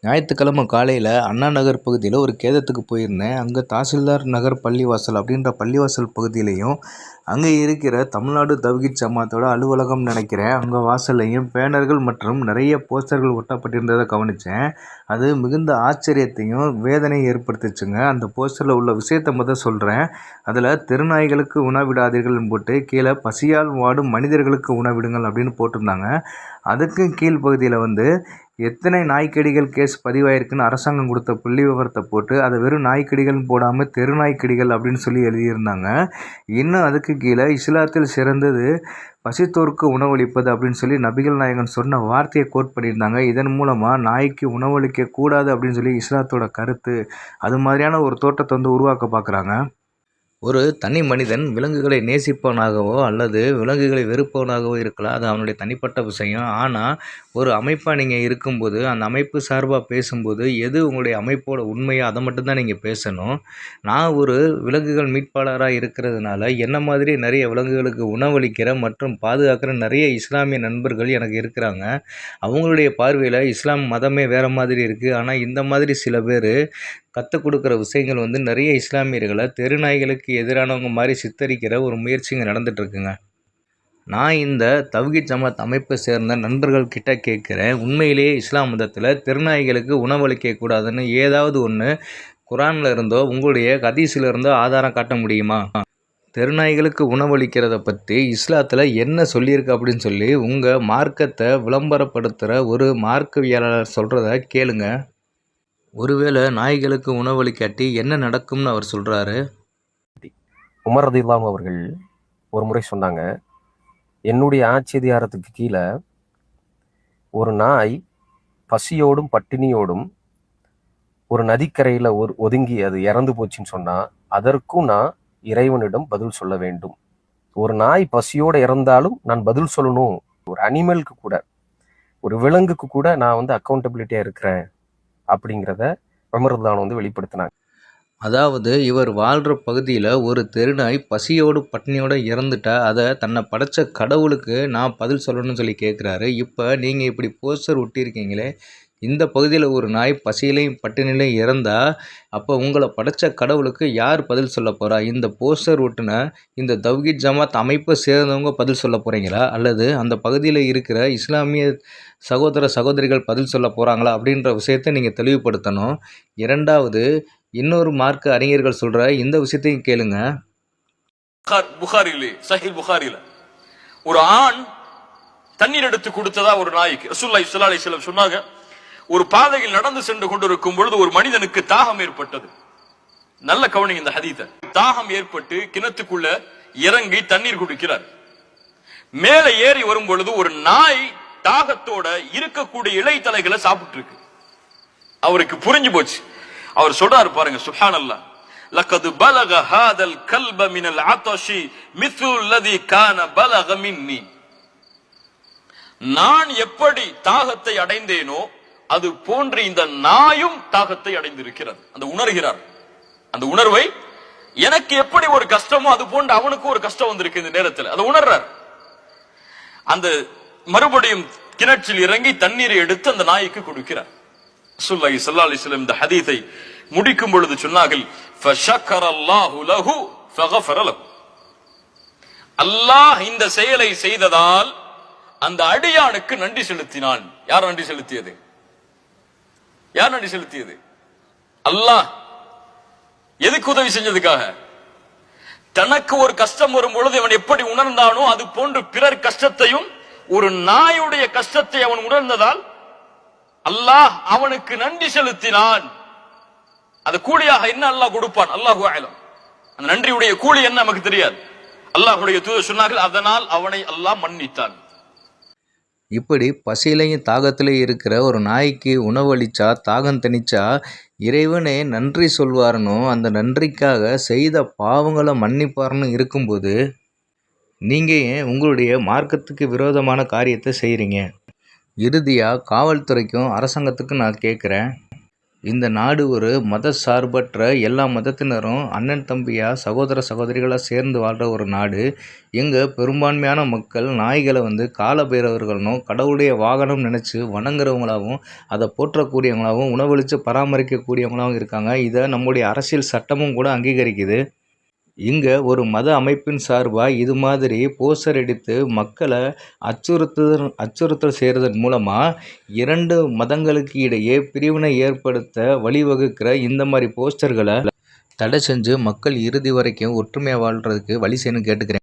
ஞாயிற்றுக்கிழமை காலையில் அண்ணா நகர் பகுதியில் ஒரு கேதத்துக்கு போயிருந்தேன். அங்கே தாசில்தார் நகர் பள்ளிவாசல் அப்படின்ற பள்ளிவாசல் பகுதியிலையும், அங்கே இருக்கிற தமிழ்நாடு தவ்ஹீத் ஜமாத்தோட அலுவலகம் நினைக்கிறேன், அங்கே வாசல்லையும் பேனர்கள் மற்றும் நிறைய போஸ்டர்கள் ஒட்டப்பட்டிருந்ததை கவனித்தேன். அது மிகுந்த ஆச்சரியத்தையும் வேதனையும் ஏற்படுத்துச்சுங்க. அந்த போஸ்டரில் உள்ள விஷயத்தை முதல் சொல்கிறேன். அதில் தெருநாய்களுக்கு உணவிடாதீர்கள்னு போட்டு கீழே பசியால் வாடும் மனிதர்களுக்கு உணவிடுங்கள் அப்படின்னு போட்டிருந்தாங்க. அதுக்கு கீழ் பகுதியில் எத்தனை நாய்க்கடிகள் கேஸ் பதிவாயிருக்குன்னு அரசாங்கம் கொடுத்த புள்ளி விவரத்தை போட்டு அதை வெறும் நாய்க்கடிகள்னு போடாமல் தெரு நாய்க்கடிகள் அப்படின்னு சொல்லி எழுதியிருந்தாங்க. இன்னும் அதுக்கு கீழே இஸ்லாத்தில் சிறந்தது பசித்தோருக்கு உணவளிப்பது அப்படின்னு சொல்லி நபிகள் நாயகன் சொன்ன வார்த்தையை கோட் பண்ணியிருந்தாங்க. இதன் மூலமாக நாய்க்கு உணவளிக்க கூடாது அப்படின்னு சொல்லி இஸ்லாத்தோட கருத்து. அது மாதிரியான ஒரு தோற்றத்தை உருவாக்க பார்க்குறாங்க. ஒரு தனி மனிதன் விலங்குகளை நேசிப்பவனாகவோ அல்லது விலங்குகளை வெறுப்பவனாகவோ இருக்கலாம். அது அவனுடைய தனிப்பட்ட விஷயம். ஆனால் ஒரு அமைப்பாக நீங்கள் இருக்கும்போது, அந்த அமைப்பு சார்பாக பேசும்போது எது உங்களுடைய அமைப்போட உண்மையோ அதை மட்டும்தான் நீங்கள் பேசணும். நான் ஒரு விலங்குகள் மீட்பாளராக இருக்கிறதுனால என்ன மாதிரி நிறைய விலங்குகளுக்கு உணவளிக்கிற மற்றும் பாதுகாக்கிற நிறைய இஸ்லாமிய நண்பர்கள் எனக்கு இருக்கிறாங்க. அவங்களுடைய பார்வையில் இஸ்லாம் மதமே வேறு மாதிரி இருக்குது. ஆனால் இந்த மாதிரி சில பேர் கற்றுக் கொடுக்குற விஷயங்கள் நிறைய இஸ்லாமியர்களை தெருநாய்களுக்கு எதிரானவங்க மாதிரி சித்தரிக்கிற ஒரு முயற்சிங்க நடந்துகிட்ருக்குங்க. நான் இந்த தவ்ஹீத் ஜமாத் அமைப்பை சேர்ந்த நண்பர்கள் கிட்ட கேட்குறேன், உண்மையிலேயே இஸ்லாம் மதத்தில் தெருநாய்களுக்கு உணவளிக்கக்கூடாதுன்னு ஏதாவது ஒன்று குரானில் இருந்தோ உங்களுடைய ஹதீஸில் இருந்தோ ஆதாரம் காட்ட முடியுமா? தெருநாய்களுக்கு உணவளிக்கிறத பற்றி இஸ்லாத்தில் என்ன சொல்லியிருக்கு அப்படின்னு சொல்லி உங்கள் மார்க்கத்தை விளம்பரப்படுத்துகிற ஒரு மார்க்கவியலாளர் சொல்கிறத கேளுங்க. ஒருவேளை நாய்களுக்கு உணவளிக்காட்டி என்ன நடக்கும்னு அவர் சொல்கிறாரு. உமர் ரலியல்லாஹு அவர்கள் ஒரு முறை சொன்னாங்க, என்னுடைய ஆட்சி அதிகாரத்துக்கு கீழே ஒரு நாய் பசியோடும் பட்டினியோடும் ஒரு நதிக்கரையில் ஒதுங்கி அது இறந்து போச்சுன்னு சொன்னால் அதற்கும் நான் இறைவனிடம் பதில் சொல்ல வேண்டும். ஒரு நாய் பசியோடு இறந்தாலும் நான் பதில் சொல்லணும். ஒரு அனிமலுக்கு கூட, ஒரு விலங்குக்கு கூட நான் அக்கௌண்டபிலிட்டியாக இருக்கிறேன் அப்படிங்கிறத உமர் ரலியல்லாஹு வெளிப்படுத்தினாங்க. அதாவது இவர் வாழ்கிற பகுதியில் ஒரு தெருநாய் பசியோடு பட்டினியோடு இறந்துட்டா அதை தன்னை படைச்ச கடவுளுக்கு நான் பதில் சொல்லணும்னு சொல்லி கேட்குறாரு. இப்போ நீங்கள் இப்படி போஸ்டர் ஒட்டியிருக்கீங்களே, இந்த பகுதியில் ஒரு நாய் பசியிலையும் பட்டினிலையும் இறந்தால் அப்போ உங்களை படைச்ச கடவுளுக்கு யார் பதில் சொல்ல போகிறா? இந்த போஸ்டர் ஒட்டின இந்த தவ்ஹீத் ஜமாத் அமைப்பை சேர்ந்தவங்க பதில் சொல்ல போகிறீங்களா, அல்லது அந்த பகுதியில் இருக்கிற இஸ்லாமிய சகோதர சகோதரிகள் பதில் சொல்ல போகிறாங்களா அப்படின்ற விஷயத்தை நீங்கள் தெளிவுபடுத்தணும். இரண்டாவது, இன்னொரு மார்க்க அறிஞர்கள் சொல்ற இந்த விஷயத்தையும் கேளுங்க. புகாரிலே, சஹீஹ் புகாரில ஒரு ஆண் தண்ணீர் எடுத்து கொடுத்ததா ஒரு நாய்க்கு ரசூலுல்லாஹி ஸல்லல்லாஹு அலைஹி வஸல்லம் சொன்னாங்க. ஒரு பாதையில் நடந்து சென்று கொண்டிருக்கும் பொழுது ஒரு மனிதனுக்கு தாகம் ஏற்பட்டது. நல்ல கவனிங்க இந்த ஹதீஸை. தாகம் ஏற்பட்டு கிணத்துக்குள்ள இறங்கி தண்ணீர் குடிக்கிறார். மேலே ஏறி வரும் பொழுது ஒரு நாய் தாகத்தோட இருக்கக்கூடிய இலைத்தலைகளை சாப்பிட்டு இருக்கு. அவருக்கு புரிஞ்சு போச்சு. அவர் சொல்றாரு பாருங்க, சுப்ஹானல்லாஹ், லக்கது பலக ஹாதல் கல்ப மினல் அதஷி மித்லு அல்லதி கான பலக மின்னி. நான் எப்படி தாகத்தை அடைந்தேனோ அது போன்று இந்த நாயும் தாகத்தை அடைந்திருக்கிறது. அந்த உணர்கிறார். அந்த உணர்வை, எனக்கு எப்படி ஒரு கஷ்டமோ அது போன்று அவனுக்கு ஒரு கஷ்டம் வந்திருக்கு இந்த நேரத்தில், அதை உணர்றார். அந்த மறுபடியும் கிணற்றில் இறங்கி தண்ணீரை எடுத்து அந்த நாய்க்கு கொடுக்கிறார். ரசூலுல்லாஹி ஸல்லல்லாஹு அலைஹி வஸல்லம் இந்த ஹதீஸை முடிக்கும் பொழுது சொன்னார்கள், ஃபஷக்கரல்லாஹு லஹு ஃபகஃபர லஹு. அல்லாஹ் இந்த செயலை செய்ததால் அந்த அடியானுக்கு நன்றி செலுத்தினான். யார் நன்றி செலுத்தியது? யார் நன்றி செலுத்தியது? அல்லாஹ். எதுக்கு உதவி செஞ்சதுக்காக? தனக்கு ஒரு கஷ்டம் வரும் பொழுது அவன் எப்படி உணர்ந்தானோ அது போன்று பிறர் கஷ்டத்தையும், ஒரு நாயுடைய கஷ்டத்தை அவன் உணர்ந்ததால் அல்லாஹ் அவனுக்கு நன்றி செலுத்தினான். அது கூலியாக என்ன அல்லாஹ் கொடுப்பான், அல்லாஹு அஅலம். அந்த நன்றியுடைய கூலி என்ன நமக்கு தெரியாது. அல்லாஹ்வுடைய தூதர் சொன்னார்கள், அதனால் அவனை அல்லாஹ் மன்னித்தான். இப்படி பசியிலையும் தாகத்திலையும் இருக்கிற ஒரு நாய்க்கு உணவளிச்சா, தாகம் தணிச்சா இறைவனே நன்றி சொல்வார்னோ, அந்த நன்றிக்காக செய்த பாவங்களை மன்னிப்பார்னு இருக்கும்போது நீங்கள் ஏன் உங்களுடைய மார்க்கத்துக்கு விரோதமான காரியத்தை செய்கிறீங்க? இறுதியாக காவல்துறைக்கும் அரசாங்கத்துக்கும் நான் கேட்குறேன், இந்த நாடு ஒரு மத சார்பற்ற எல்லா மதத்தினரும் அண்ணன் தம்பியா சகோதர சகோதரிகளாக சேர்ந்து வாழ்கிற ஒரு நாடு. இங்கே பெரும்பான்மையான மக்கள் நாய்களை காலபைரவர்களும் கடவுளுடைய வாகனம் நினச்சி வணங்குறவங்களாகவும் அதை போற்றக்கூடியவங்களாகவும் உணவளித்து பராமரிக்கக்கூடியவங்களாகவும் இருக்காங்க. இதை நம்முடைய அரசியல் சட்டமும் கூட அங்கீகரிக்குது. இங்கே ஒரு மத அமைப்பின் சார்பாக இது மாதிரி போஸ்டர் அடித்து மக்களை அச்சுறுத்தல் செய்கிறதன் மூலமாக 2 மதங்களுக்கு இடையே பிரிவினை ஏற்படுத்த வழிவகுக்கிற இந்த மாதிரி போஸ்டர்களை தடை செஞ்சு மக்கள் இறுதி வரைக்கும் ஒற்றுமையாக வாழ்கிறதுக்கு வழி செய்யணும்னு கேட்டுக்கிறேன்.